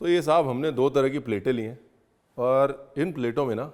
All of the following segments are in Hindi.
तो ये साहब हमने 2 तरह की प्लेटें ली हैं और इन प्लेटों में ना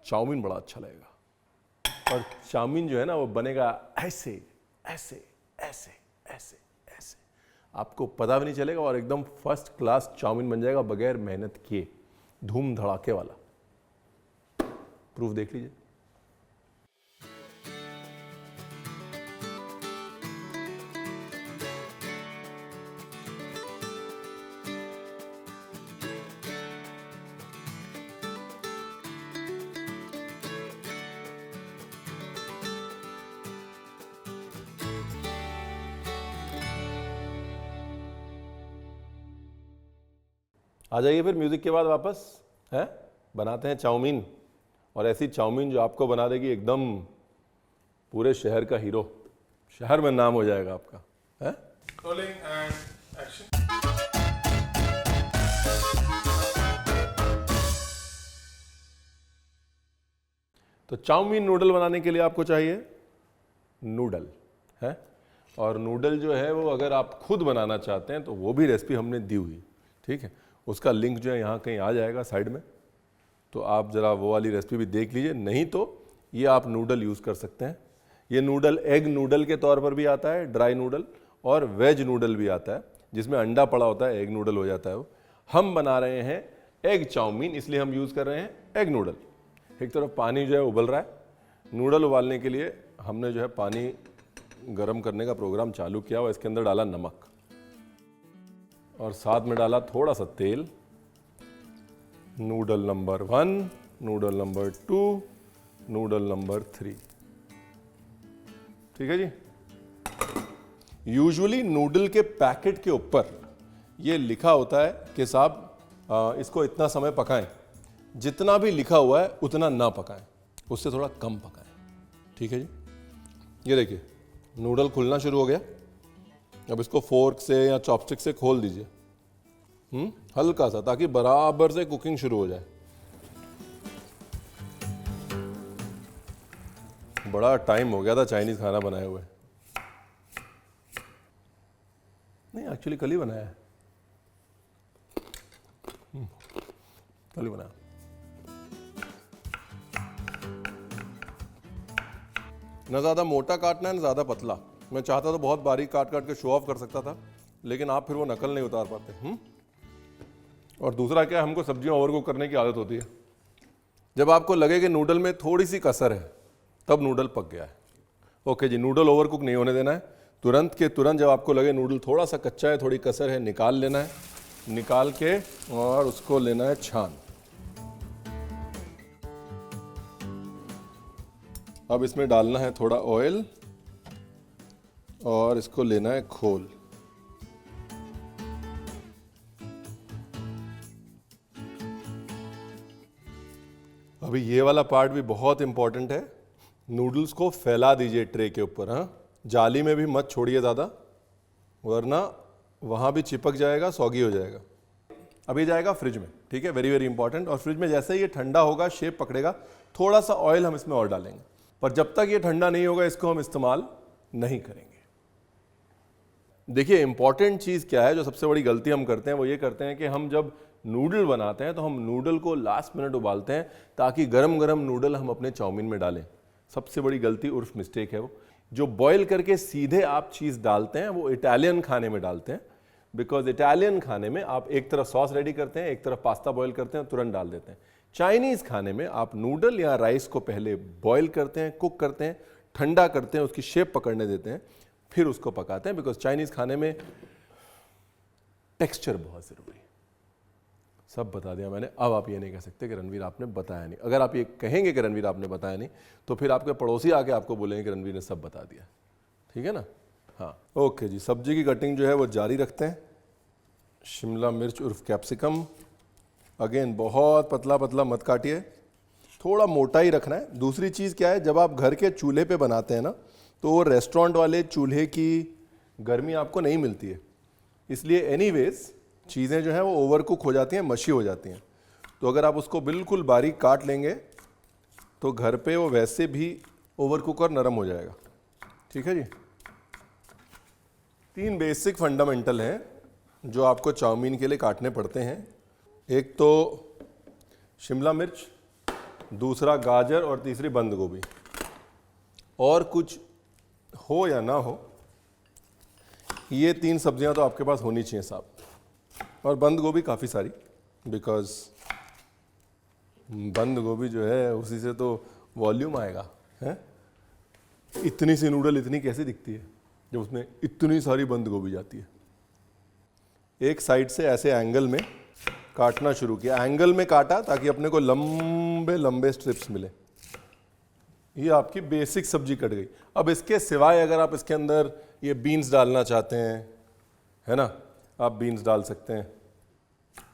चाउमीन बड़ा अच्छा लगेगा। और चाउमीन जो है ना वो बनेगा ऐसे ऐसे ऐसे ऐसे ऐसे, आपको पता भी नहीं चलेगा और एकदम फर्स्ट क्लास चाउमीन बन जाएगा बगैर मेहनत किए, धूम धड़ाके वाला। प्रूफ देख लीजिए। आ जाइए फिर म्यूजिक के बाद वापस है, बनाते हैं चाउमीन। और ऐसी चाउमीन जो आपको बना देगी एकदम पूरे शहर का हीरो, शहर में नाम हो जाएगा आपका है। Rolling and action. तो चाउमीन नूडल बनाने के लिए आपको चाहिए नूडल है। और नूडल जो है वो अगर आप खुद बनाना चाहते हैं तो वो भी रेसिपी हमने दी हुई, ठीक है। उसका लिंक जो है यहाँ कहीं आ जाएगा साइड में, तो आप ज़रा वो वाली रेसिपी भी देख लीजिए। नहीं तो ये आप नूडल यूज़ कर सकते हैं। ये नूडल एग नूडल के तौर पर भी आता है, ड्राई नूडल, और वेज नूडल भी आता है जिसमें अंडा पड़ा होता है, एग नूडल हो जाता है वो। हम बना रहे हैं एग चाउमीन, इसलिए हम यूज़ कर रहे हैं एग नूडल। एक तरफ पानी जो है उबल रहा है, नूडल उबालने के लिए हमने जो है पानी गर्म करने का प्रोग्राम चालू किया और इसके अंदर डाला नमक और साथ में डाला थोड़ा सा तेल। Noodle number 1, noodle number 2, noodle number 3, ठीक है जी। यूजुअली नूडल के पैकेट के ऊपर ये लिखा होता है कि साहब इसको इतना समय पकाएं। जितना भी लिखा हुआ है उतना ना पकाएं, उससे थोड़ा कम पकाएं, ठीक है जी। ये देखिए नूडल खुलना शुरू हो गया। अब इसको फोर्क से या चॉपस्टिक से खोल दीजिए, हल्का सा, ताकि बराबर से कुकिंग शुरू हो जाए। बड़ा टाइम हो गया था चाइनीज खाना बनाए हुए। नहीं, एक्चुअली कल ही बनाया है, कल ही बनाया। ना ज़्यादा मोटा काटना है ना ज़्यादा पतला। मैं चाहता तो बहुत बारीक काट काट के शो ऑफ कर सकता था, लेकिन आप फिर वो नकल नहीं उतार पाते। और दूसरा क्या है, हमको सब्जियां ओवरकुक करने की आदत होती है। जब आपको लगे कि नूडल में थोड़ी सी कसर है तब नूडल पक गया है। ओके जी, नूडल ओवरकुक नहीं होने देना है। तुरंत के तुरंत जब आपको लगे नूडल थोड़ा सा कच्चा है, थोड़ी कसर है, निकाल लेना है। निकाल के और उसको लेना है छान। अब इसमें डालना है थोड़ा ऑयल और इसको लेना है खोल। अभी ये वाला पार्ट भी बहुत इंपॉर्टेंट है। नूडल्स को फैला दीजिए ट्रे के ऊपर। हाँ, जाली में भी मत छोड़िए ज़्यादा, वरना वहाँ भी चिपक जाएगा, सौगी हो जाएगा। अभी जाएगा फ्रिज में, ठीक है, वेरी वेरी इंपॉर्टेंट। और फ्रिज में जैसे ही ये ठंडा होगा, शेप पकड़ेगा, थोड़ा सा ऑयल हम इसमें और डालेंगे। पर जब तक ये ठंडा नहीं होगा इसको हम इस्तेमाल नहीं करेंगे। देखिए इंपॉर्टेंट चीज़ क्या है, जो सबसे बड़ी गलती हम करते हैं वो ये करते हैं कि हम जब नूडल बनाते हैं तो हम नूडल को लास्ट मिनट उबालते हैं ताकि गरम गरम नूडल हम अपने चाउमीन में डालें। सबसे बड़ी गलती उर्फ मिस्टेक है वो। जो बॉईल करके सीधे आप चीज़ डालते हैं वो इटालियन खाने में डालते हैं, बिकॉज इटालियन खाने में आप एक तरफ सॉस रेडी करते हैं, एक तरफ पास्ता बॉईल करते हैं, तुरंत डाल देते हैं। चाइनीज़ खाने में आप नूडल या राइस को पहले बॉईल करते हैं, कुक करते हैं, ठंडा करते हैं, उसकी शेप पकड़ने देते हैं, फिर उसको पकाते हैं। बिकॉज चाइनीज़ खाने में टेक्सचर बहुत ज़रूरी है। सब बता दिया मैंने। अब आप ये नहीं कह सकते कि रणवीर आपने बताया नहीं। अगर आप ये कहेंगे कि रणवीर आपने बताया नहीं तो फिर आपके पड़ोसी आके आपको बोलेंगे कि रणवीर ने सब बता दिया, ठीक है ना। हाँ ओके जी, सब्जी की कटिंग जो है वो जारी रखते हैं। शिमला मिर्च उर्फ कैप्सिकम, अगेन बहुत पतला पतला मत काटिए, थोड़ा मोटा ही रखना है। दूसरी चीज़ क्या है, जब आप घर के चूल्हे पे बनाते हैं ना तो वो रेस्टोरेंट वाले चूल्हे की गर्मी आपको नहीं मिलती है, इसलिए एनीवेज चीज़ें जो हैं वो ओवरकुक हो जाती हैं, मशी हो जाती हैं। तो अगर आप उसको बिल्कुल बारीक काट लेंगे तो घर पे वो वैसे भी ओवरकुक और नरम हो जाएगा, ठीक है जी। 3 बेसिक फंडामेंटल हैं जो आपको चाउमीन के लिए काटने पड़ते हैं, एक तो शिमला मिर्च, दूसरा गाजर और तीसरी बंद गोभी। और कुछ हो या ना हो, ये 3 सब्जियां तो आपके पास होनी चाहिए साहब। और बंद गोभी काफ़ी सारी, बिकॉज बंद गोभी जो है उसी से तो वॉल्यूम आएगा है। इतनी सी नूडल इतनी कैसे दिखती है जब उसमें इतनी सारी बंद गोभी जाती है। एक साइड से ऐसे एंगल में काटना शुरू किया, एंगल में काटा ताकि अपने को लंबे लंबे स्ट्रिप्स मिले। ये आपकी बेसिक सब्जी कट गई। अब इसके सिवाय अगर आप इसके अंदर ये बीन्स डालना चाहते हैं, है ना, आप बीन्स डाल सकते हैं।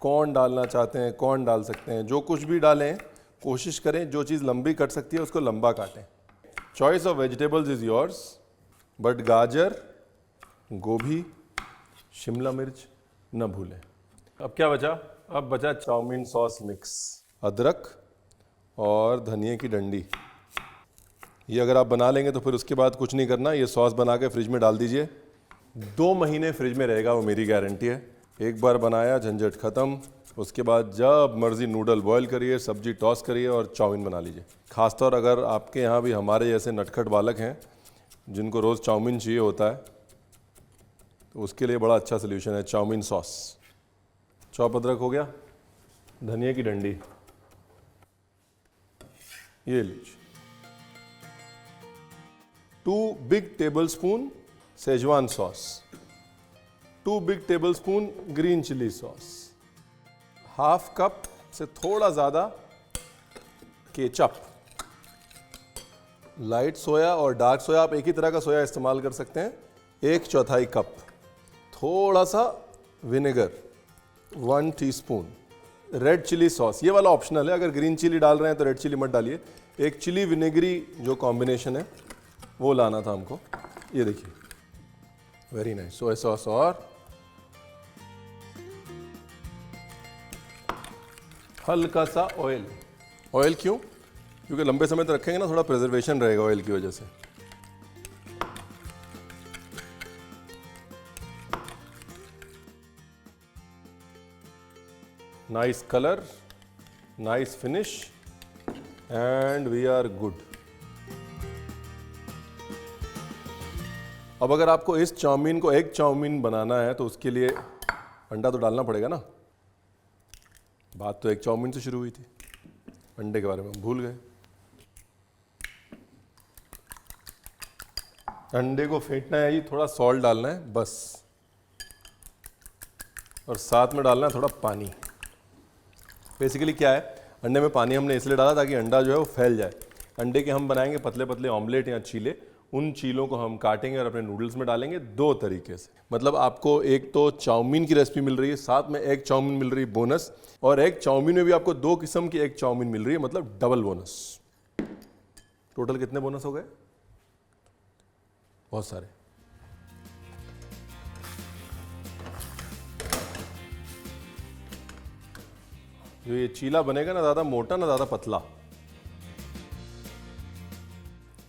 कॉर्न डालना चाहते हैं, कॉर्न डाल सकते हैं। जो कुछ भी डालें, कोशिश करें जो चीज़ लंबी कट सकती है उसको लंबा काटें। Choice of vegetables is yours, but गाजर, गोभी, शिमला मिर्च न भूलें। अब क्या बचा? अब बचा चाउमीन सॉस मिक्स, अदरक और धनिए की डंडी। ये अगर आप बना लेंगे तो फिर उसके बाद कुछ नहीं करना, ये सॉस बना के फ्रिज में डाल दीजिए। 2 महीने फ्रिज में रहेगा, वो मेरी गारंटी है। एक बार बनाया, झंझट खत्म। उसके बाद जब मर्जी नूडल बॉईल करिए, सब्जी टॉस करिए और चाउमीन बना लीजिए। खासतौर अगर आपके यहाँ भी हमारे जैसे नटखट बालक हैं जिनको रोज़ चाउमीन चाहिए होता है, तो उसके लिए बड़ा अच्छा सोल्यूशन है चाउमीन सॉस। चॉप अदरक हो गया, धनिया की डंडी, ये लीजिए। 2 big tablespoon Schezwan sauce, 2 big tablespoon green chilli sauce, ½ cup से थोड़ा ज़्यादा केचप, लाइट सोया और डार्क सोया, आप एक ही तरह का सोया इस्तेमाल कर सकते हैं। 1/4 कप, थोड़ा सा vinegar, 1 teaspoon, red chilli sauce, ये वाला ऑप्शनल है। अगर ग्रीन चिली डाल रहे हैं तो रेड चिली मत डालिए। एक चिली विनेगरी जो कॉम्बिनेशन है वो लाना था हमको। ये देखिए, वेरी नाइस। सोया सॉस और हल्का सा ऑयल। ऑयल क्यों? क्योंकि लंबे समय तक रखेंगे ना, थोड़ा प्रिजर्वेशन रहेगा ऑयल की वजह से। Nice colour, nice finish, and we are good. अब अगर आपको इस चाउमीन को एग चाउमीन बनाना है तो उसके लिए अंडा तो डालना पड़ेगा ना। बात तो एग चाउमीन से शुरू हुई थी, अंडे के बारे में हम भूल गए। अंडे को फेंटना है, ये थोड़ा सॉल्ट डालना है बस, और साथ में डालना है थोड़ा पानी। बेसिकली क्या है, अंडे में पानी हमने इसलिए डाला ताकि अंडा जो है वो फैल जाए। अंडे के हम बनाएंगे पतले पतले ऑमलेट या चीले। उन चीलों को हम काटेंगे और अपने नूडल्स में डालेंगे 2 तरीके से। मतलब आपको एक तो चाउमीन की रेसिपी मिल रही है, साथ में एग चाउमीन मिल रही है बोनस, और एग चाउमीन में भी आपको 2 किस्म की एग चाउमीन मिल रही है, मतलब डबल बोनस। टोटल कितने बोनस हो गए? बहुत सारे। जो ये चीला बनेगा ना, ज़्यादा मोटा ना ज़्यादा पतला।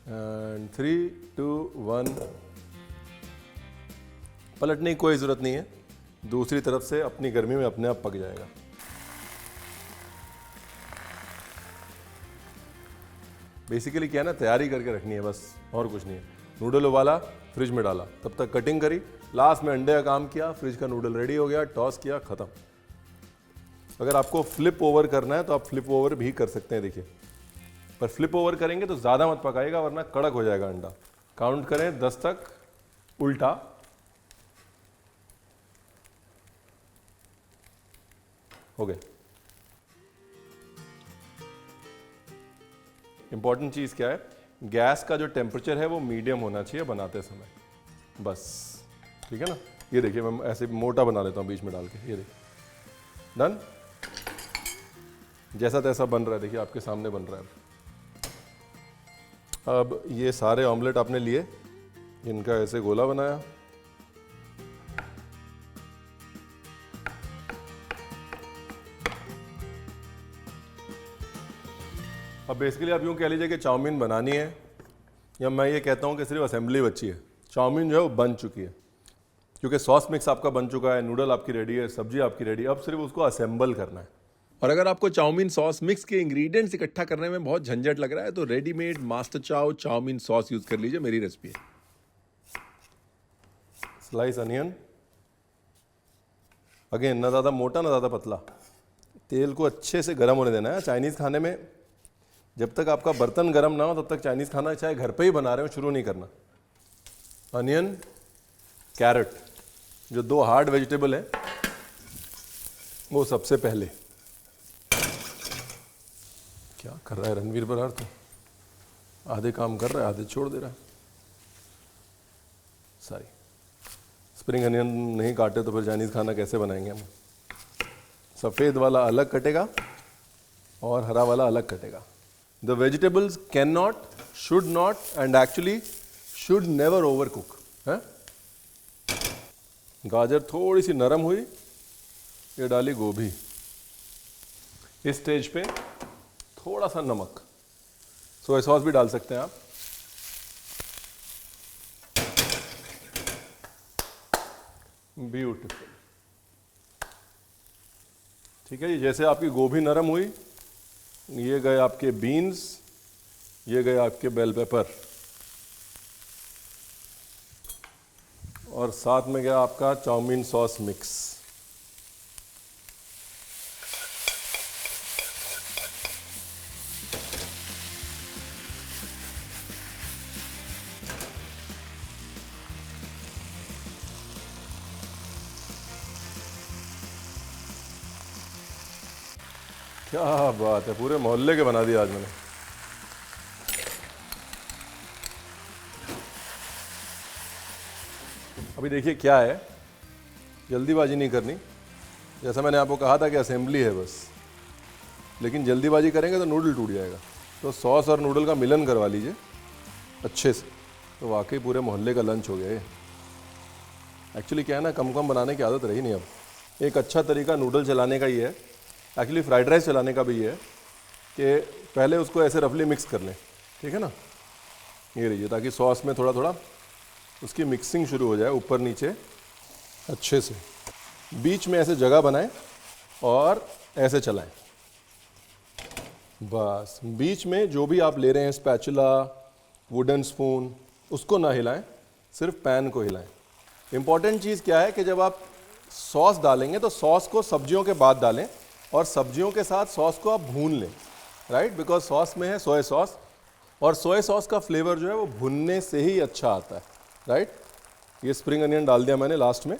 एंड 3, 2, 1, पलटने की कोई ज़रूरत नहीं है, दूसरी तरफ से अपनी गर्मी में अपने आप पक जाएगा। बेसिकली क्या है ना, तैयारी करके रखनी है बस, और कुछ नहीं है। नूडल उबाला, फ्रिज में डाला, तब तक कटिंग करी, लास्ट में अंडे का काम किया, फ्रिज का नूडल रेडी हो गया, टॉस किया, ख़त्म। अगर आपको फ्लिप ओवर करना है तो आप फ्लिप ओवर भी कर सकते हैं, देखिए। पर फ्लिप ओवर करेंगे तो ज़्यादा मत पकाइएगा वरना कड़क हो जाएगा अंडा। काउंट करें 10 तक, उल्टा, हो गए। इंपॉर्टेंट चीज़ क्या है, गैस का जो टेम्परेचर है वो मीडियम होना चाहिए बनाते समय, बस। ठीक है ना। ये देखिए, मैं ऐसे मोटा बना लेता हूँ बीच में डाल के, ये देखिए, डन। जैसा तैसा बन रहा है, देखिए आपके सामने बन रहा है। अब ये सारे ऑमलेट आपने लिए, इनका ऐसे गोला बनाया, अब बेसिकली आप यूँ कह लीजिए कि चाउमीन बनानी है, या मैं ये कहता हूँ कि सिर्फ असेंबली बची है। चाउमीन जो है वो बन चुकी है। क्योंकि सॉस मिक्स आपका बन चुका है, नूडल आपकी रेडी है, सब्जी आपकी रेडी है, अब सिर्फ उसको असेंबल करना है। और अगर आपको चाउमीन सॉस मिक्स के इंग्रेडिएंट्स इकट्ठा करने में बहुत झंझट लग रहा है तो रेडीमेड मास्टर चाउ चाउमीन सॉस यूज कर लीजिए, मेरी रेसिपी है। स्लाइस अनियन, अगेन ना ज़्यादा मोटा ना ज़्यादा पतला, तेल को अच्छे से गर्म होने देना है। चाइनीज़ खाने में जब तक आपका बर्तन गर्म ना हो तब तक चाइनीज़ खाना चाहे घर पे ही बना रहे हो शुरू नहीं करना। अनियन, कैरेट, जो दो हार्ड वेजिटेबल है वो सबसे पहले। क्या कर रहा है रणवीर बरार, तो आधे काम कर रहा है आधे छोड़ दे रहा है। सॉरी, स्प्रिंग अनियन नहीं काटे तो फिर चाइनीज़ खाना कैसे बनाएंगे हम। सफ़ेद वाला अलग कटेगा और हरा वाला अलग कटेगा। The vegetables can not, should not and actually should never over cook है। गाजर थोड़ी सी नरम हुई, ये डाली गोभी। इस स्टेज पे थोड़ा सा नमक, सोया सॉस भी डाल सकते हैं आप। ब्यूटीफुल, ठीक है जी। जैसे आपकी गोभी नरम हुई, ये गए आपके बीन्स, ये गए आपके बेल पेपर, और साथ में गया आपका चाउमीन सॉस मिक्स। क्या बात है, पूरे मोहल्ले के बना दिया आज मैंने। अभी देखिए क्या है, जल्दीबाजी नहीं करनी। जैसा मैंने आपको कहा था कि असेंबली है बस, लेकिन जल्दीबाजी करेंगे तो नूडल टूट जाएगा। तो सॉस और नूडल का मिलन करवा लीजिए अच्छे से, तो वाकई पूरे मोहल्ले का लंच हो गया ये। एक्चुअली क्या है ना, कम कम बनाने की आदत रही नहीं अब। एक अच्छा तरीका नूडल चलाने का ही है, एक्चुअली फ्राइड राइस चलाने का भी है, कि पहले उसको ऐसे रफली मिक्स कर लें, ठीक है ना। ये लीजिए, ताकि सॉस में थोड़ा थोड़ा उसकी मिक्सिंग शुरू हो जाए ऊपर नीचे अच्छे से। बीच में ऐसे जगह बनाएं और ऐसे चलाएं बस। बीच में जो भी आप ले रहे हैं, स्पैचुला, वुडन स्पून, उसको ना हिलाएं, सिर्फ पैन को हिलाएं। इंपॉर्टेंट चीज़ क्या है कि जब आप सॉस डालेंगे तो सॉस को सब्जियों के बाद डालें, और सब्जियों के साथ सॉस को आप भून लें, राइट, बिकॉज सॉस में है सोया सॉस, और सोया सॉस का फ्लेवर जो है वो भुनने से ही अच्छा आता है, राइट। ये स्प्रिंग अनियन डाल दिया मैंने लास्ट में।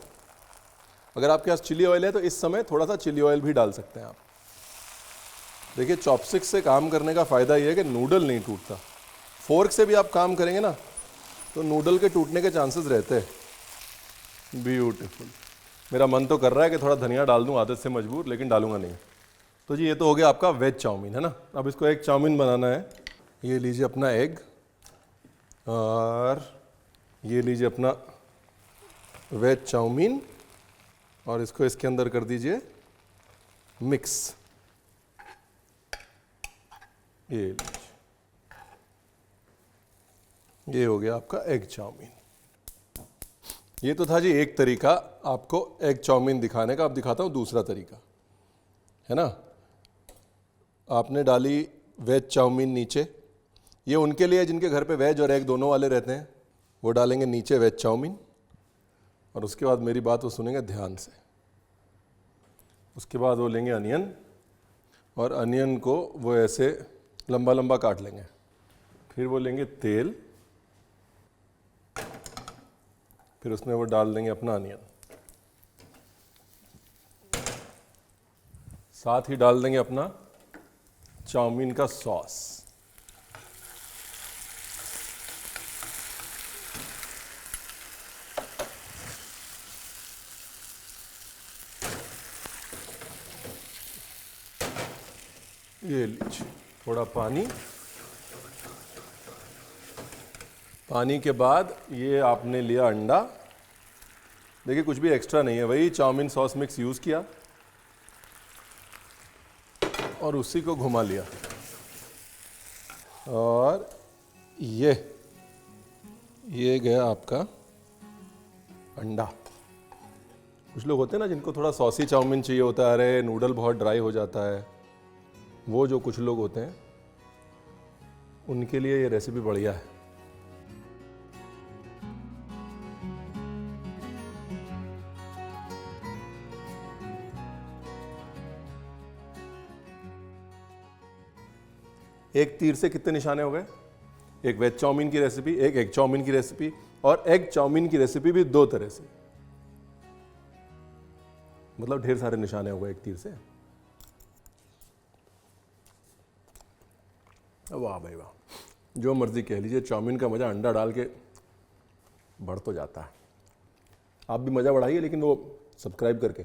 अगर आपके पास चिली ऑयल है तो इस समय थोड़ा सा चिली ऑयल भी डाल सकते हैं आप। देखिए, चॉपस्टिक से काम करने का फ़ायदा ये है कि नूडल नहीं टूटता। फोर्क से भी आप काम करेंगे ना तो नूडल के टूटने के चांसेस रहते हैं। ब्यूटीफुल। मेरा मन तो कर रहा है कि थोड़ा धनिया डाल दूं, आदत से मजबूर, लेकिन डालूंगा नहीं। तो जी, ये तो हो गया आपका वेज चाउमीन, है ना। अब इसको एग चाउमीन बनाना है। ये लीजिए अपना एग, और ये लीजिए अपना वेज चाउमीन, और इसको इसके अंदर कर दीजिए मिक्स। ये लीजिए, ये हो गया आपका एग चाउमीन। ये तो था जी एक तरीका आपको एग चाउमीन दिखाने का। अब दिखाता हूँ दूसरा तरीका, है ना। आपने डाली वेज चाउमीन नीचे, ये उनके लिए जिनके घर पे वेज और एग दोनों वाले रहते हैं, वो डालेंगे नीचे वेज चाउमीन, और उसके बाद मेरी बात वो सुनेंगे ध्यान से। उसके बाद वो लेंगे अनियन, और अनियन को वो ऐसे लंबा लंबा काट लेंगे। फिर वो लेंगे तेल, फिर उसमें वो डाल देंगे अपना अनियन, साथ ही डाल देंगे अपना चाउमीन का सॉस। ये लीजिए थोड़ा पानी। पानी के बाद ये आपने लिया अंडा। देखिए, कुछ भी एक्स्ट्रा नहीं है, वही चाउमीन सॉस मिक्स यूज़ किया और उसी को घुमा लिया। और ये गया आपका अंडा। कुछ लोग होते हैं ना जिनको थोड़ा सॉसी चाउमीन चाहिए होता है, अरे नूडल बहुत ड्राई हो जाता है, वो जो कुछ लोग होते हैं उनके लिए ये रेसिपी बढ़िया है। एक तीर से कितने निशाने हो गए? एक वेज चाउमीन की रेसिपी, एक एग चाउमीन की रेसिपी, और एग चाउमीन की रेसिपी भी 2 तरह से, मतलब ढेर सारे निशाने हो गए एक तीर से। वाह भाई वाह, जो मर्जी कह लीजिए, चाउमीन का मज़ा अंडा डाल के बढ़ तो जाता है। आप भी मज़ा बढ़ाइए, लेकिन वो सब्सक्राइब करके।